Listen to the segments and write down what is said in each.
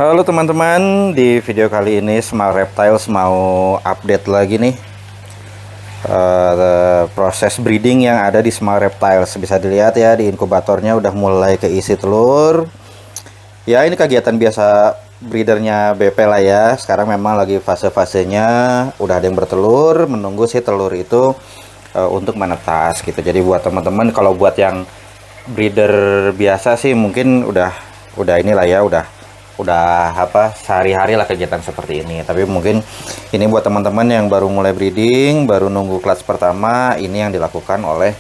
Halo teman-teman, di video kali ini Smart Reptiles mau update lagi nih proses breeding yang ada di Smart Reptiles. Bisa dilihat ya, di inkubatornya udah mulai keisi telur. Ya ini kegiatan biasa breedernya BP lah ya. Sekarang memang lagi fase-fasenya udah ada yang bertelur, menunggu si telur itu untuk menetas gitu. Jadi buat teman-teman, kalau buat yang breeder biasa sih mungkin udah inilah ya, udah apa sehari-hari lah kegiatan seperti ini. Tapi mungkin ini buat teman-teman yang baru mulai breeding, baru nunggu kelas pertama, ini yang dilakukan oleh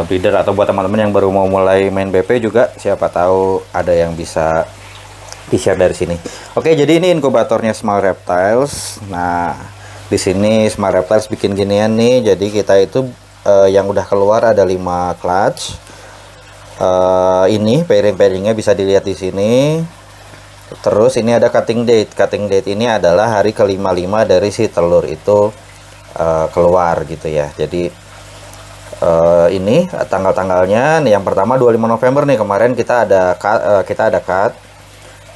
breeder. Atau buat teman-teman yang baru mau mulai main BP juga, siapa tahu ada yang bisa di-share dari sini. Oke, jadi ini inkubatornya Smart Reptiles. Nah, di sini Smart Reptiles bikin ginian nih. Jadi kita itu yang udah keluar ada 5 clutch. Ini pairing-pairingnya bisa dilihat di sini. Terus ini ada cutting date. Cutting date ini adalah hari ke-55 dari si telur itu keluar gitu ya. Jadi ini tanggal-tanggalnya nih, yang pertama 25 November nih, kemarin kita ada cut.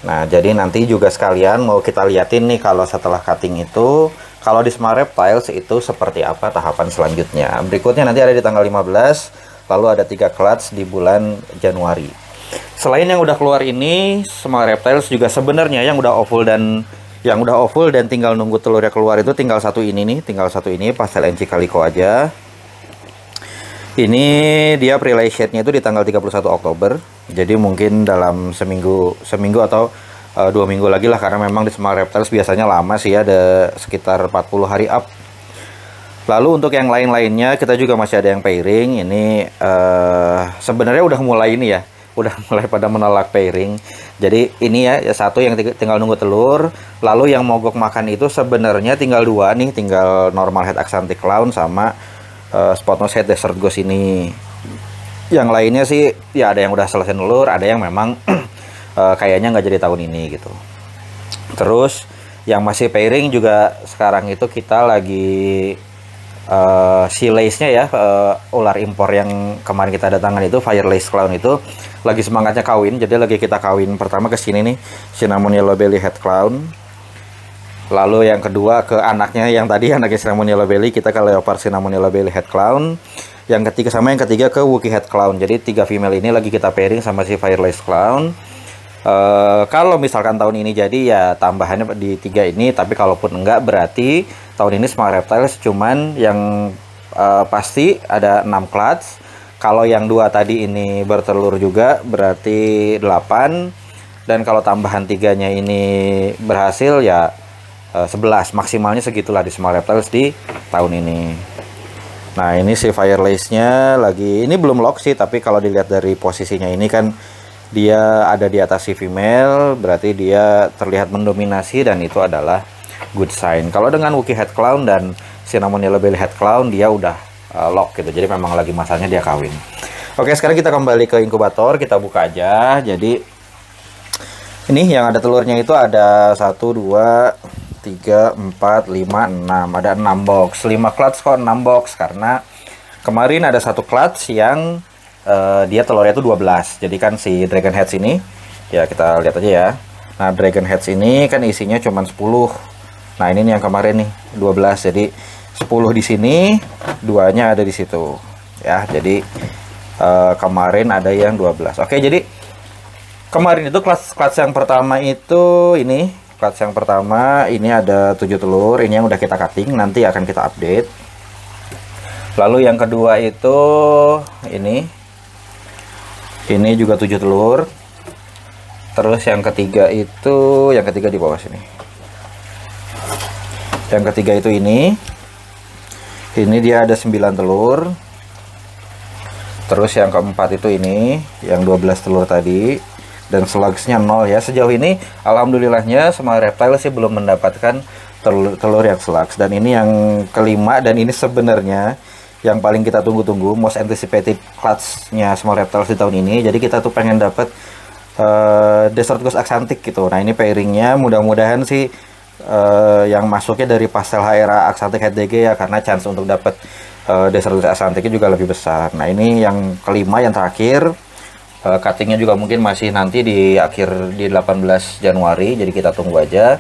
Nah, jadi nanti juga sekalian mau kita liatin nih kalau setelah cutting itu, kalau di Smart Reptiles itu seperti apa tahapan selanjutnya. Berikutnya nanti ada di tanggal 15, lalu ada 3 clutch di bulan Januari. Selain yang udah keluar ini, Smart Reptiles juga sebenarnya yang udah ovul dan tinggal nunggu telurnya keluar itu tinggal satu ini nih, Pastel NC Calico aja. Ini dia pre-lay shade-nya itu di tanggal 31 Oktober. Jadi mungkin dalam seminggu atau 2 minggu lagi lah, karena memang di Smart Reptiles biasanya lama sih ya, ada sekitar 40 hari up. Lalu untuk yang lain-lainnya kita juga masih ada yang pairing. Ini sebenarnya udah mulai ini ya, udah mulai pada menolak pairing. Jadi ini ya satu yang tinggal nunggu telur. Lalu yang mogok makan itu sebenarnya tinggal 2 nih, tinggal normal head Axanthic Clown sama spot nose head Desert Ghost ini. Yang lainnya sih ya ada yang udah selesai telur, ada yang memang kayaknya nggak jadi tahun ini gitu. Terus yang masih pairing juga sekarang itu kita lagi si lace-nya ya, ular impor yang kemarin kita datangkan itu, Fire Lace Clown itu lagi semangatnya kawin. Jadi lagi kita kawin pertama ke sini nih, Cinnamon Yellow Belly Head Clown. Lalu yang kedua ke anaknya yang tadi, anaknya Cinnamon Yellow Belly, kita ke Leopard Cinnamon Yellow Belly Head Clown. Yang ketiga ke Wookie Head Clown. Jadi 3 female ini lagi kita pairing sama si Fire Lace Clown. Kalau misalkan tahun ini jadi ya tambahannya di 3 ini, tapi kalaupun enggak berarti tahun ini Smart Reptiles cuman yang pasti ada 6 clutch. Kalau yang 2 tadi ini bertelur juga berarti 8, dan kalau tambahan 3-nya ini berhasil ya 11, maksimalnya segitulah di Smart Reptiles di tahun ini. Nah, ini si Fire Lace-nya lagi, ini belum lock sih, tapi kalau dilihat dari posisinya ini kan dia ada di atas si female, berarti dia terlihat mendominasi dan itu adalah good sign. Kalau dengan Wookie Head Clown dan Cinnamon Yellow Belly Head Clown dia udah lock gitu, jadi memang lagi masanya dia kawin. Oke, sekarang kita kembali ke inkubator, kita buka aja. Jadi ini yang ada telurnya itu ada 1, 2, 3, 4, 5, 6, ada 6 box. 5 clutch kok 6 box, karena kemarin ada 1 clutch yang dia telurnya itu 12. Jadi kan si Dragon Heads ini ya, kita lihat aja ya. Nah, Dragon Heads ini kan isinya cuma 10. Nah, ini nih yang kemarin nih 12. Jadi 10 di sini, 2-nya ada di situ ya. Jadi kemarin ada yang 12. Oke, jadi kemarin itu kelas yang pertama itu ini, kelas yang pertama ini ada 7 telur. Ini yang udah kita cutting, nanti akan kita update. Lalu yang kedua itu ini juga 7 telur. Terus yang ketiga di bawah sini. Yang ketiga itu ini dia ada 9 telur. Terus yang keempat itu ini, yang 12 telur tadi. Dan slugs-nya 0 ya. Sejauh ini alhamdulillahnya Smart Reptiles sih belum mendapatkan telur yang slugs. Dan ini yang kelima, dan ini sebenarnya yang paling kita tunggu-tunggu, most anticipated clutch-nya Smart Reptiles di tahun ini. Jadi kita tuh pengen dapat Desert Ghost Axanthic gitu. Nah, ini pairingnya mudah-mudahan sih yang masuknya dari Pastel HRA Axanthic Head DG ya, karena chance untuk dapat Desert Ghost Axanthicnya juga lebih besar. Nah, ini yang kelima, yang terakhir. Cuttingnya juga mungkin masih nanti di akhir di 18 Januari, jadi kita tunggu aja.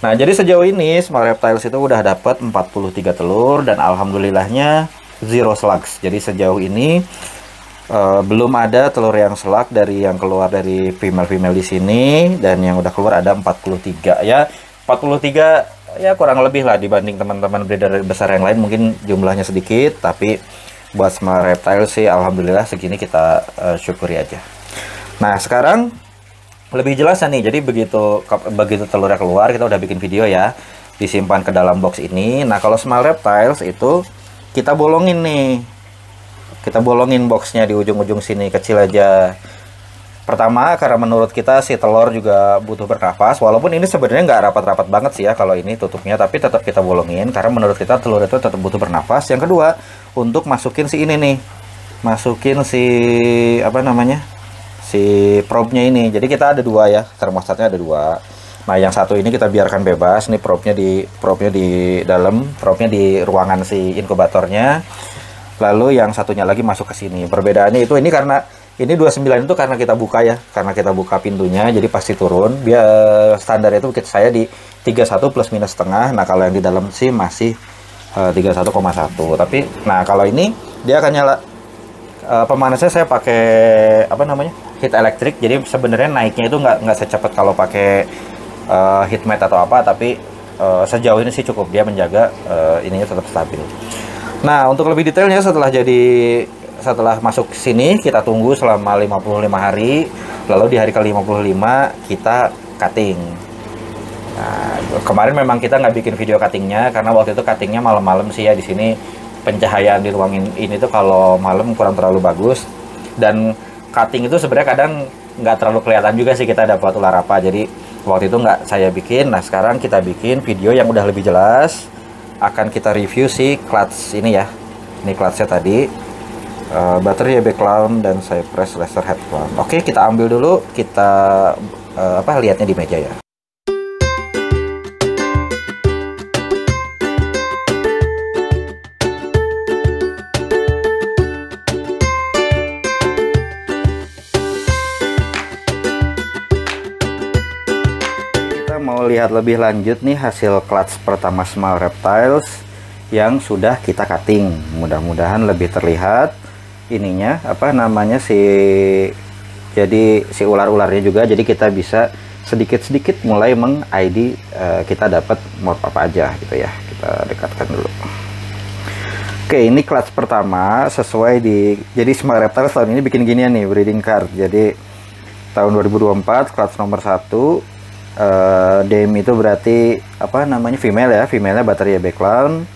Nah, jadi sejauh ini Smart Reptiles itu udah dapat 43 telur dan alhamdulillahnya zero slugs. Jadi sejauh ini belum ada telur yang selak dari yang keluar dari female-female di sini, dan yang udah keluar ada 43 ya. 43 ya kurang lebih lah dibanding teman-teman breeder besar yang lain, mungkin jumlahnya sedikit, tapi buat Smart Reptiles sih alhamdulillah segini kita syukuri aja. Nah, sekarang lebih jelas nih. Jadi begitu telurnya keluar, kita udah bikin video ya, disimpan ke dalam box ini. Nah, kalau Smart Reptiles itu kita bolongin nih. Kita bolongin boxnya di ujung-ujung sini kecil aja. Pertama, karena menurut kita si telur juga butuh bernafas. Walaupun ini sebenarnya nggak rapat-rapat banget sih ya kalau ini tutupnya, tapi tetap kita bolongin karena menurut kita telur itu tetap butuh bernafas. Yang kedua, untuk masukin si ini nih, masukin si apa namanya, si probe-nya ini. Jadi kita ada dua ya, termostatnya ada dua. Nah, yang satu ini kita biarkan bebas. Nih probe-nya di dalam, probe-nya di ruangan si inkubatornya. Lalu yang satunya lagi masuk ke sini. Perbedaannya itu ini karena ini 29 itu karena kita buka ya, karena kita buka pintunya, jadi pasti turun. Biar standar itu saya di 31 plus minus setengah. Nah, kalau yang di dalam sih masih 31,1. Tapi nah kalau ini dia akan nyala. Pemanasnya saya pakai apa namanya, heat electric. Jadi sebenarnya naiknya itu nggak secepat kalau pakai heat mat atau apa, tapi sejauh ini sih cukup, dia menjaga ininya tetap stabil. Nah, untuk lebih detailnya setelah masuk sini kita tunggu selama 55 hari, lalu di hari ke-55 kita cutting. Nah, kemarin memang kita nggak bikin video cuttingnya karena waktu itu cuttingnya malam-malam sih ya. Di sini pencahayaan di ruang ini tuh kalau malam kurang terlalu bagus, dan cutting itu sebenarnya kadang nggak terlalu kelihatan juga sih kita dapat ular apa. Jadi waktu itu nggak saya bikin. Nah, sekarang kita bikin video yang udah lebih jelas. Akan kita review si clutch ini ya. Ini clutchnya tadi, baterai back clown dan Cypress laser head clown. Oke, kita ambil dulu, kita lihatnya di meja ya. Mau lihat lebih lanjut nih hasil clutch pertama Smart Reptiles yang sudah kita cutting. Mudah-mudahan lebih terlihat ininya apa namanya jadi si ular-ularnya juga, jadi kita bisa sedikit-sedikit mulai meng-ID kita dapat morph apa aja gitu ya. Kita dekatkan dulu. Oke, ini clutch pertama sesuai jadi Smart Reptiles tahun ini bikin ginian nih breeding card. Jadi tahun 2024 clutch nomor 1. Dame itu berarti apa namanya, female ya, female-nya baterai back clown,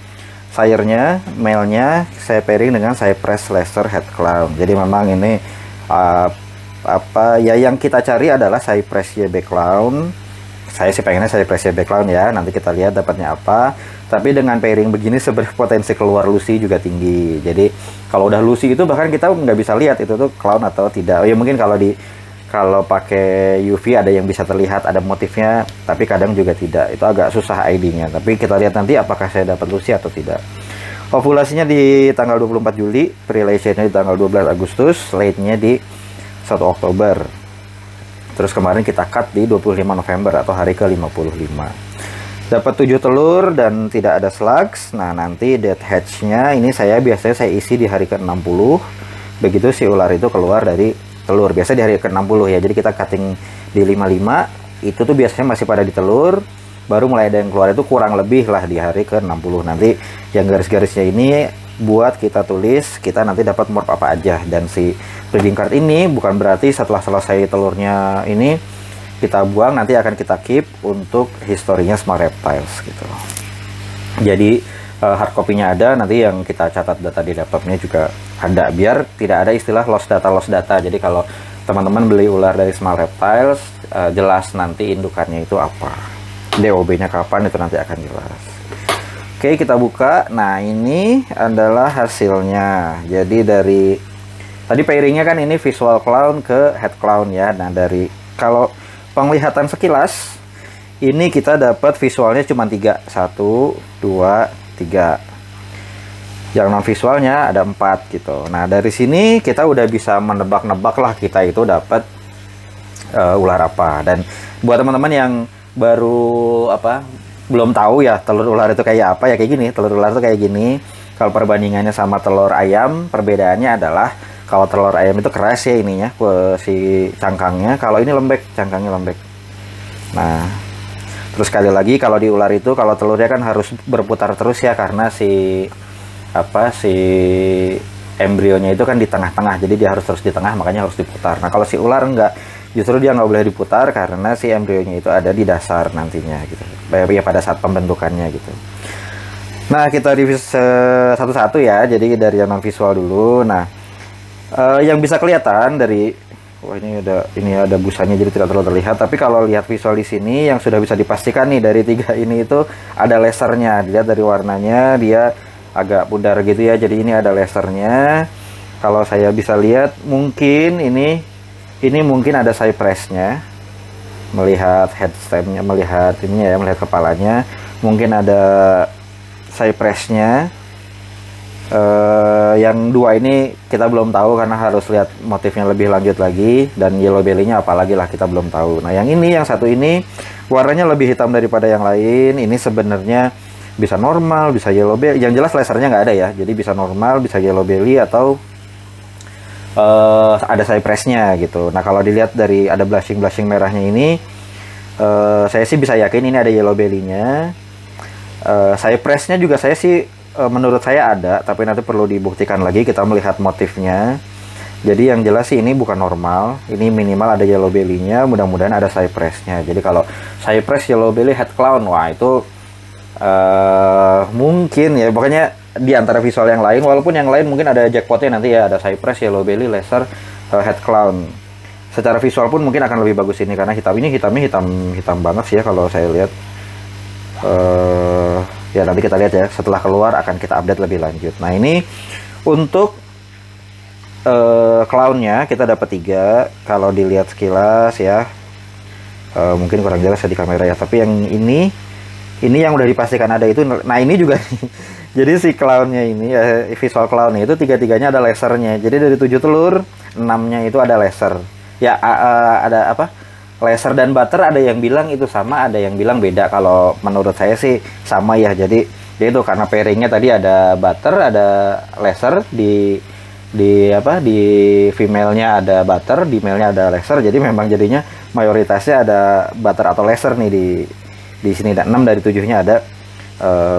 sire-nya, male-nya saya pairing dengan Cypress laser head clown. Jadi memang ini apa ya yang kita cari adalah Cypress back clown. Saya sih pengennya Cypress back clown ya, nanti kita lihat dapatnya apa. Tapi dengan pairing begini sebenarnya potensi keluar Lucy juga tinggi. Jadi kalau udah Lucy itu bahkan kita nggak bisa lihat itu tuh clown atau tidak. Oh ya, mungkin kalau pakai UV ada yang bisa terlihat ada motifnya, tapi kadang juga tidak. Itu agak susah ID-nya. Tapi kita lihat nanti apakah saya dapat Lucy atau tidak. Ovulasinya di tanggal 24 Juli, pre-lation-nya di tanggal 12 Agustus, late-nya di 1 Oktober. Terus kemarin kita cut di 25 November atau hari ke-55. Dapat 7 telur dan tidak ada slugs. Nah, nanti dead hatch-nya ini biasanya saya isi di hari ke-60. Begitu si ular itu keluar dari telur, biasa di hari ke-60 ya. Jadi kita cutting di 55 itu tuh biasanya masih pada di telur, baru mulai ada yang keluar itu kurang lebih lah di hari ke-60. Nanti yang garis-garisnya ini buat kita tulis kita nanti dapat morph apa aja. Dan si breeding card ini bukan berarti setelah selesai telurnya ini kita buang, nanti akan kita keep untuk historinya Smart Reptiles gitu. Jadi hard copy-nya ada, nanti yang kita catat data di laptopnya juga ada, biar tidak ada istilah lost data. Jadi kalau teman-teman beli ular dari Smart Reptiles, jelas nanti indukannya itu apa, DOB-nya kapan, itu nanti akan jelas. Oke, kita buka. Nah, ini adalah hasilnya. Jadi dari tadi pairingnya kan ini visual clown ke head clown ya. Nah, dari kalau penglihatan sekilas ini kita dapat visualnya cuma 3, 1, 2, 3. Yang non visualnya ada 4 gitu. Nah dari sini kita udah bisa menebak-nebak lah kita itu dapat ular apa. Dan buat teman-teman yang baru belum tahu ya telur ular itu kayak apa, ya kayak gini. Telur ular itu kayak gini. Kalau perbandingannya sama telur ayam, perbedaannya adalah kalau telur ayam itu keras ya ininya, si cangkangnya. Kalau ini lembek, cangkangnya lembek. Nah, terus sekali lagi kalau di ular itu kalau telurnya kan harus berputar terus ya, karena si embrionya itu kan di tengah-tengah, jadi dia harus terus di tengah, makanya harus diputar. Nah kalau si ular enggak, justru dia nggak boleh diputar karena si embrionya itu ada di dasar nantinya gitu ya, pada saat pembentukannya gitu. Nah kita review satu-satu ya, jadi dari yang non visual dulu. Nah yang bisa kelihatan dari ini ada busanya jadi tidak terlalu terlihat, tapi kalau lihat visual di sini yang sudah bisa dipastikan nih dari 3 ini itu ada lasernya. Dilihat dari warnanya dia agak pudar gitu ya, jadi ini ada lasernya. Kalau saya bisa lihat mungkin ini mungkin ada cypress-nya, melihat head stem-nya, melihat ininya ya, melihat kepalanya, mungkin ada cypress-nya. Yang 2 ini kita belum tahu karena harus lihat motifnya lebih lanjut lagi, dan yellow belly-nya apalagi lah kita belum tahu. Nah yang ini, yang satu ini warnanya lebih hitam daripada yang lain. Ini sebenarnya bisa normal, bisa yellow belly, yang jelas lasernya nggak ada ya, jadi bisa normal, bisa yellow belly, atau ada cypress-nya gitu. Nah kalau dilihat dari ada blushing merahnya ini, saya sih bisa yakin ini ada yellow belly-nya. Cypress-nya juga saya sih menurut saya ada, tapi nanti perlu dibuktikan lagi, kita melihat motifnya. Jadi yang jelas sih ini bukan normal, ini minimal ada yellow belly-nya, mudah-mudahan ada cypress-nya. Jadi kalau cypress, yellow belly, head clown, wah itu mungkin ya, pokoknya di antara visual yang lain, walaupun yang lain mungkin ada jackpotnya nanti ya, ada cypress, yellow belly, laser, head clown. Secara visual pun mungkin akan lebih bagus ini, karena hitamnya hitam banget sih ya kalau saya lihat. Ya nanti kita lihat ya, setelah keluar akan kita update lebih lanjut. Nah ini untuk clownnya kita dapat 3. Kalau dilihat sekilas ya, mungkin kurang jelas ya di kamera ya, tapi yang ini yang udah dipastikan ada itu. Nah ini juga jadi si clownnya ini visual clownnya itu 3-tiganya ada lasernya. Jadi dari 7 telur 6-nya itu ada laser ya. Ada laser dan butter, ada yang bilang itu sama, ada yang bilang beda. Kalau menurut saya sih sama ya. Jadi itu karena pairingnya tadi ada butter, ada laser, di female-nya ada butter, di male-nya ada laser. Jadi memang jadinya mayoritasnya ada butter atau laser nih di sini. Dan 6 dari 7-nya ada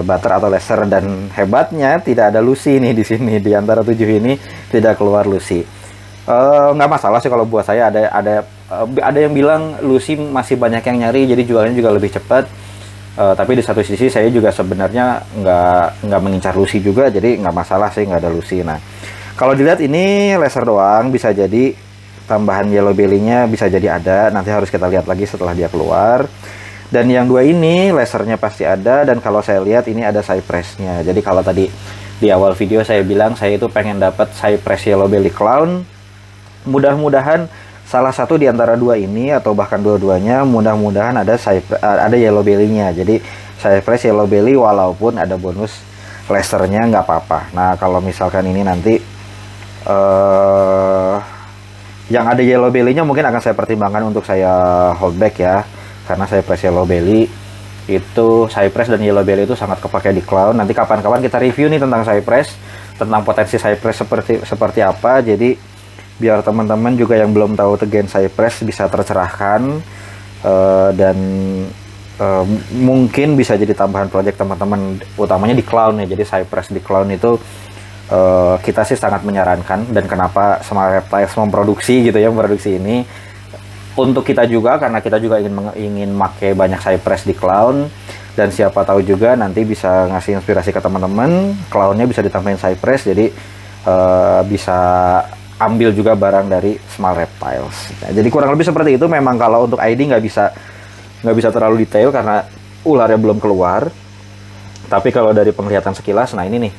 butter atau laser, dan hebatnya tidak ada Lucy nih di sini. Di antara 7 ini tidak keluar Lucy. Nggak masalah sih kalau buat saya. Ada yang bilang Lucy masih banyak yang nyari, jadi jualnya juga lebih cepat. Tapi di satu sisi saya juga sebenarnya nggak mengincar Lucy juga, jadi nggak masalah sih nggak ada Lucy. Nah kalau dilihat ini laser doang, bisa jadi tambahan yellow belly-nya bisa jadi ada. Nanti harus kita lihat lagi setelah dia keluar. Dan yang 2 ini lasernya pasti ada, dan kalau saya lihat ini ada cypress-nya. Jadi kalau tadi di awal video saya bilang saya itu pengen dapat cypress yellow belly clown, mudah-mudahan salah satu di antara 2 ini atau bahkan dua-duanya, mudah-mudahan ada yellow belly-nya. Jadi cypress yellow belly, walaupun ada bonus lasernya nggak apa-apa. Nah kalau misalkan ini nanti yang ada yellow belly-nya mungkin akan saya pertimbangkan untuk saya hold back ya, karena cypress yellow belly itu, cypress dan yellow belly itu sangat kepake di clown. Nanti kapan-kapan kita review nih tentang cypress, tentang potensi cypress seperti apa. Jadi biar teman-teman juga yang belum tahu gen cypress bisa tercerahkan, dan mungkin bisa jadi tambahan project teman-teman, utamanya di clown ya. Jadi cypress di clown itu kita sih sangat menyarankan, dan kenapa Smile Reptiles memproduksi ini untuk kita juga, karena kita juga ingin pakai banyak cypress di clown, dan siapa tahu juga nanti bisa ngasih inspirasi ke teman-teman, clownnya bisa ditambahin cypress, jadi bisa ambil juga barang dari Smile Reptiles. Nah, jadi kurang lebih seperti itu. Memang kalau untuk ID nggak bisa terlalu detail karena ularnya belum keluar. Tapi kalau dari penglihatan sekilas, nah ini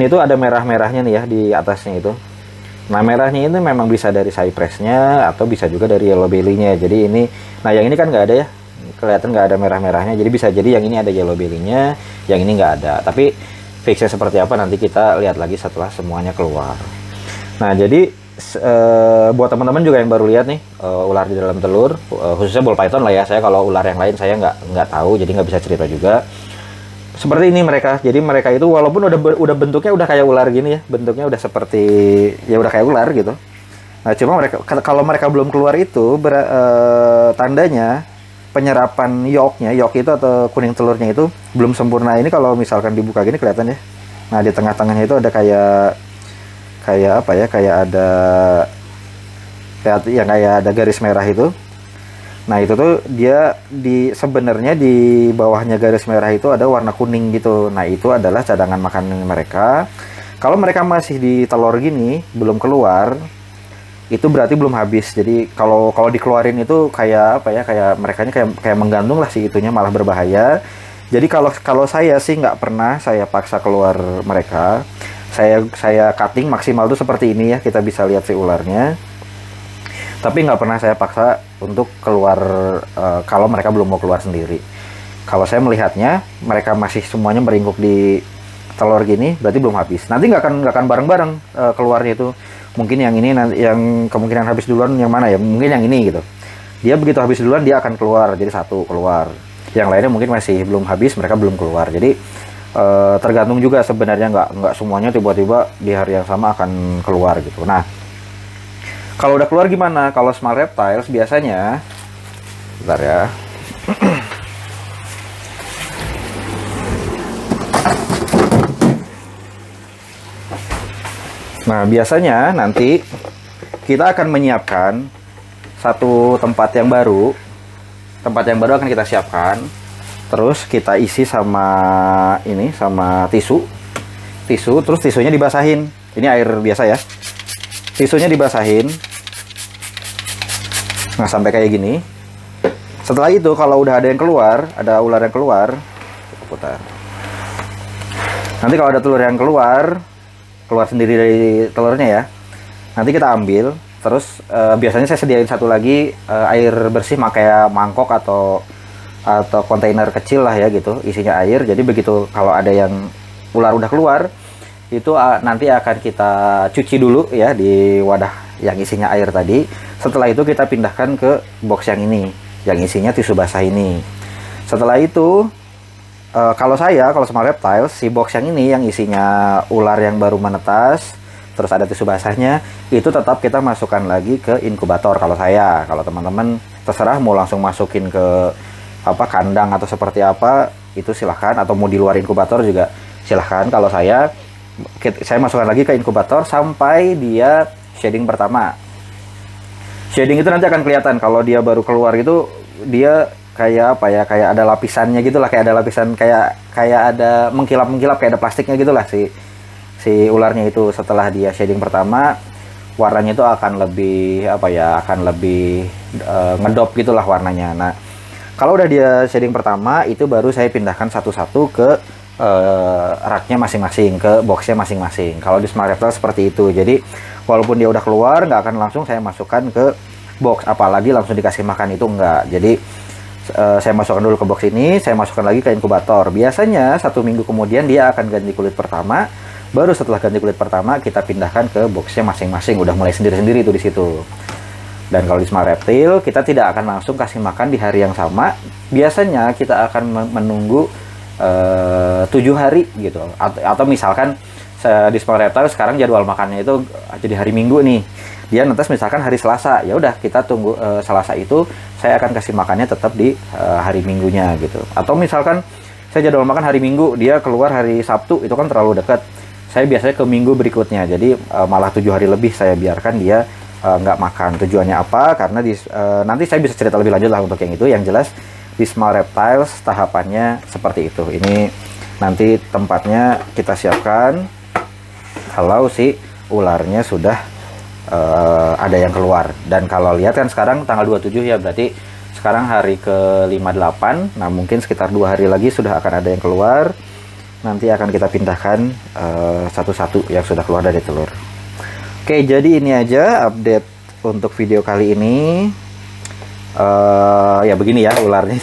tuh ada merah-merahnya nih ya di atasnya itu. Nah merahnya ini memang bisa dari cypress-nya atau bisa juga dari yellow belly-nya. Jadi ini, nah yang ini kan nggak ada ya, kelihatan nggak ada merah-merahnya. Jadi bisa jadi yang ini ada yellow belly-nya, yang ini nggak ada. Tapi fixnya seperti apa nanti kita lihat lagi setelah semuanya keluar. Nah, jadi buat teman-teman juga yang baru lihat nih ular di dalam telur, khususnya ball python lah ya. Saya kalau ular yang lain saya nggak tahu, jadi nggak bisa cerita juga. Seperti ini mereka. Jadi mereka itu walaupun udah bentuknya udah kayak ular gini ya, bentuknya udah seperti ya udah kayak ular gitu. Nah, cuma mereka kalau mereka belum keluar itu tandanya penyerapan yolk itu atau kuning telurnya itu belum sempurna. Ini kalau misalkan dibuka gini kelihatan ya. Nah, di tengah-tengahnya itu ada kayak apa ya? Kayak ada garis merah itu. Nah, itu tuh dia sebenarnya di bawahnya garis merah itu ada warna kuning gitu. Nah, itu adalah cadangan makanan mereka. Kalau mereka masih di telur gini, belum keluar, itu berarti belum habis. Jadi kalau dikeluarin itu kayak apa ya? Kayak merekanya kayak menggantung lah sih, itunya malah berbahaya. Jadi kalau saya sih nggak pernah saya paksa keluar mereka. Saya cutting maksimal tuh seperti ini ya, kita bisa lihat si ularnya. Tapi nggak pernah saya paksa untuk keluar kalau mereka belum mau keluar sendiri. Kalau saya melihatnya mereka masih semuanya meringkuk di telur gini, berarti belum habis. Nanti nggak akan bareng-bareng keluarnya itu. Mungkin yang ini yang kemungkinan habis duluan yang mana ya? Mungkin yang ini gitu. Dia begitu habis duluan dia akan keluar, jadi satu keluar. Yang lainnya mungkin masih belum habis, mereka belum keluar. Jadi tergantung juga sebenarnya, nggak semuanya tiba-tiba di hari yang sama akan keluar gitu. Nah, kalau udah keluar gimana? Kalau small reptiles biasanya, bentar ya. Nah, biasanya nanti kita akan menyiapkan satu tempat yang baru. Tempat yang baru akan kita siapkan. Terus kita isi sama tisu. Terus tisunya dibasahin. Ini air biasa ya. Tisunya dibasahin. Nah, sampai kayak gini. Setelah itu kalau udah ada yang keluar, ada ular yang keluar, kita putar. Nanti kalau ada telur yang keluar sendiri dari telurnya ya. Nanti kita ambil, terus biasanya saya sediain satu lagi air bersih kayak mangkok atau kontainer kecil lah ya gitu, isinya air. Jadi begitu kalau ada yang ular udah keluar, itu nanti akan kita cuci dulu ya di wadah yang isinya air tadi. Setelah itu kita pindahkan ke box yang ini, yang isinya tisu basah ini. Setelah itu kalau small reptiles, si box yang ini yang isinya ular yang baru menetas, terus ada tisu basahnya, itu tetap kita masukkan lagi ke inkubator. Kalau teman-teman terserah mau langsung masukin ke kandang atau seperti apa, itu silahkan, atau mau di luar inkubator juga silahkan. Kalau saya masukkan lagi ke inkubator sampai dia shading pertama. Shading itu nanti akan kelihatan kalau dia baru keluar gitu, dia kayak kayak ada lapisannya gitulah, kayak ada lapisan kayak ada mengkilap kayak ada plastiknya gitulah si ularnya itu. Setelah dia shading pertama, warnanya itu akan lebih ngedop gitulah warnanya. Nah, kalau udah dia shading pertama, itu baru saya pindahkan satu-satu ke raknya masing-masing, ke boxnya masing-masing. Kalau di small reptile seperti itu. Jadi walaupun dia udah keluar, nggak akan langsung saya masukkan ke box, apalagi langsung dikasih makan, itu enggak. Jadi saya masukkan dulu ke box ini, saya masukkan lagi ke inkubator. Biasanya 1 minggu kemudian dia akan ganti kulit pertama. Baru setelah ganti kulit pertama kita pindahkan ke boxnya masing-masing. Udah mulai sendiri-sendiri itu di situ. Dan kalau di small reptile kita tidak akan langsung kasih makan di hari yang sama. Biasanya kita akan menunggu 7 hari gitu. Atau misalkan di small reptile sekarang jadwal makannya itu jadi hari Minggu nih. Dia netes misalkan hari Selasa, ya udah kita tunggu Selasa itu saya akan kasih makannya tetap di hari Minggunya gitu. Atau misalkan saya jadwal makan hari Minggu, dia keluar hari Sabtu, itu kan terlalu dekat. Saya biasanya ke minggu berikutnya, jadi malah 7 hari lebih saya biarkan dia nggak makan. Tujuannya apa? Karena nanti saya bisa cerita lebih lanjut lah untuk yang itu. Yang jelas di small reptiles tahapannya seperti itu. Ini nanti tempatnya kita siapkan kalau si ularnya sudah ada yang keluar. Dan kalau lihat kan sekarang tanggal 27 ya, berarti sekarang hari ke-58. Nah, mungkin sekitar 2 hari lagi sudah akan ada yang keluar. Nanti akan kita pindahkan satu-satu yang sudah keluar dari telur. Oke, jadi ini aja update untuk video kali ini. Ya begini ya ularnya,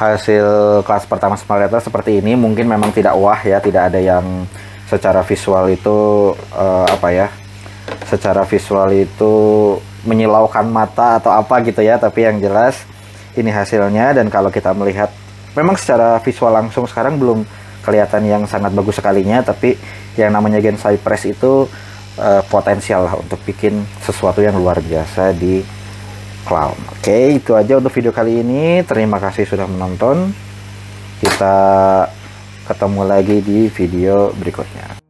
hasil kelas pertama Smile Reptile seperti ini. Mungkin memang tidak wah ya, tidak ada yang secara visual itu secara visual itu menyilaukan mata atau apa gitu ya, tapi yang jelas ini hasilnya. Dan kalau kita melihat memang secara visual langsung sekarang belum kelihatan yang sangat bagus sekalinya, tapi yang namanya Gen Cypress itu potensial lah untuk bikin sesuatu yang luar biasa di clown. Oke, itu aja untuk video kali ini. Terima kasih sudah menonton. Kita ketemu lagi di video berikutnya.